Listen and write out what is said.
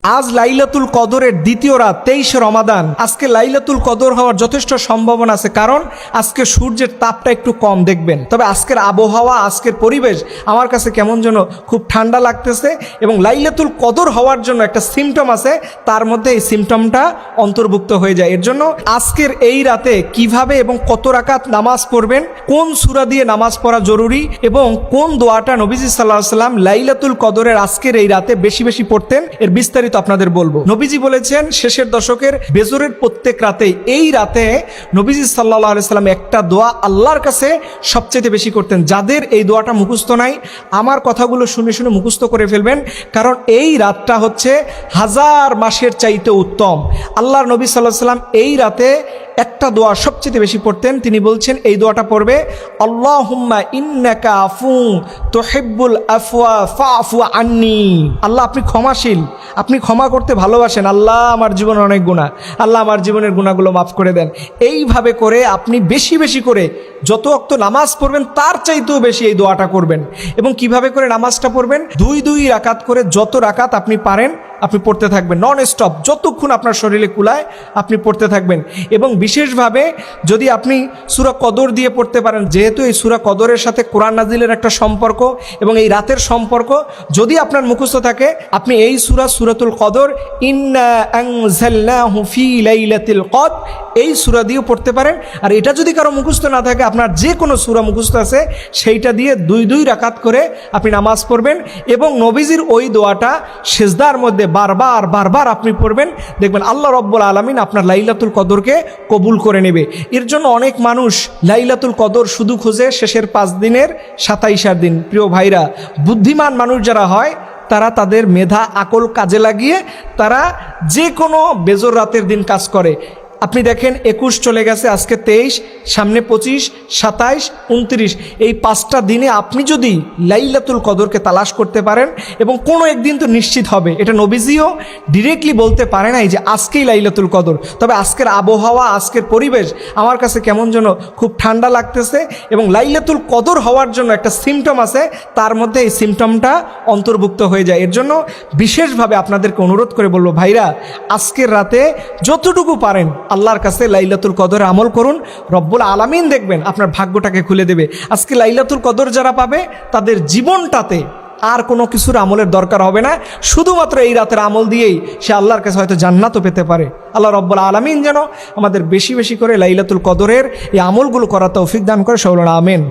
আজ লাইলাতুল কদরের দ্বিতীয় রাত 23 রমাদান। আজকে লাইলাতুল কদর হওয়ার যথেষ্ট সম্ভাবনা আছে, কারণ আজকে সূর্যের তাপটা একটু কম দেখবেন। তবে আজকের আবহাওয়া, আজকের পরিবেশ আমার কাছে কেমন যেন খুব ঠান্ডা লাগতেছে, এবং লাইলাতুল কদর হওয়ার জন্য একটা সিমটম আছে, তার মধ্যে এই সিমটমটা অন্তর্ভুক্ত হয়ে যায়। এর জন্য আজকের এই রাতে কিভাবে এবং কত রাকাত নামাজ পড়বেন, কোন সূরা দিয়ে নামাজ পড়া জরুরি, এবং কোন দোয়াটা নবীজি সাল্লাল্লাহু আলাইহি ওয়াসাল্লাম লাইলাতুল কদরের আজকের এই রাতে বেশি বেশি পড়তেন, এর বিস্তারিত আপনাদের বলবো। নবীজি বলেছেন শেষের দশকের বেজরের প্রত্যেক রাতে, এই রাতে নবীজি সাল্লাল্লাহু আলাইহি ওয়াসাল্লাম একটা দোয়া আল্লাহর কাছে সবচেয়ে বেশি করতেন। যাদের এই দোয়াটা মুখস্থ নাই, আমার কথাগুলো শুনে শুনে মুখস্থ করে ফেলবেন, কারণ এই রাতটা হচ্ছে হাজার মাসের চাইতে উত্তম। আল্লাহর নবী সাল্লাল্লাহু আলাইহি ওয়াসাল্লাম এই রাতে একটা দোয়া সবচেয়ে বেশি পড়তেন। তিনি বলছেন এই দোয়াটা পড়বে, আল্লাহুম্মা ইন্নাকা আফুন তুহিব্বুল আফওয়া ফাফু আন্নি। আল্লাহ আপনি ক্ষমাশীল, আপনি ক্ষমা করতে ভালোবাসেন। আল্লাহ আমার জীবনে অনেক গুনাহ, আল্লাহ আমার জীবনের গুনাহগুলো মাফ করে দেন। এইভাবে করে আপনি বেশি বেশি করে যত ওয়াক্ত নামাজ পড়বেন তার চাইতেও বেশি এই দোয়াটা করবেন। এবং কিভাবে করে নামাজটা পড়বেন, দুই রাকাত করে যত রাকাত আপনি পারেন আপনি পড়তে থাকবেন, নন স্টপ, যতক্ষণ আপনার শরীরে কুলায় আপনি পড়তে থাকবেন। এবং বিশেষভাবে যদি আপনি সূরা কদর দিয়ে পড়তে পারেন, যেহেতু এই সূরা কদরের সাথে কোরআন নাজিলের একটা সম্পর্ক এবং এই রাতের সম্পর্ক যদি আপনার মুখস্থ থাকে, আপনি এই সূরাতুল কদর, ইন্না আনজালনাহু ফি লাইলাতিল কদর, এই সূরা দিয়েও পড়তে পারেন। আর এটা যদি কারো মুখস্থ না থাকে, আপনার যে কোনো সূরা মুখস্থ আছে সেইটা দিয়ে দুই রাকাত করে আপনি নামাজ পড়বেন, এবং নবীজির ওই দোয়াটা সিজদার মধ্যে বারবার আপনি পড়বেন। দেখবেন আল্লাহ রব্বুল আলামিন আপনার লাইলাতুল কদরকে কবুল করে নেবে। এর জন্য অনেক মানুষ লাইলাতুল কদর শুধু খোঁজে শেষের 5 দিনের 27 দিন। প্রিয় ভাইরা, বুদ্ধিমান মানুষ যারা হয় তারা তাদের মেধা আকল কাজে লাগিয়ে তারা যে কোনো বেজর রাতের দিন কাজ করে। আপনি দেখেন 21 চলে গেছে, আজকে 23, সামনে 25, 27, 29, এই 5টা দিনে আপনি যদি লাইলাতুল কদরকে তালাশ করতে পারেন, এবং কোনো একদিন তো নিশ্চিত হবে, এটা নবীজিও ডিরেক্টলি বলতে পারে নাই যে আজকেই লাইলাতুল কদর। তবে আজকের আবহাওয়া, আজকের পরিবেশ আমার কাছে কেমন যেন খুব ঠান্ডা লাগতেছে, এবং লাইলাতুল কদর হওয়ার জন্য একটা সিমটম আছে, তার মধ্যে এই সিমটমটা অন্তর্ভুক্ত হয়ে যায়। এর জন্য বিশেষভাবে আপনাদেরকে অনুরোধ করে বলবো, ভাইরা আজকের রাতে যতটুকু পারেন আল্লাহর কাছে লাইলাতুল কদর আমল করুন। রব্বুল আলামিন দেখবেন আপনার ভাগ্যটাকে খুলে দেবে। আজকে লাইলাতুল কদর যারা পাবে তাদের জীবনটাতে আর কোনো কিছুর আমলের দরকার হবে না, শুধুমাত্র এই রাতের আমল দিয়েই সে আল্লাহর কাছে হয়তো জান্নাতও পেতে পারে। আল্লাহ রব্বুল আলামিন যেন আমাদের বেশি বেশি করে লাইলাতুল কদরের এই আমলগুলো করার তৌফিক দান করে, সকলে আমিন।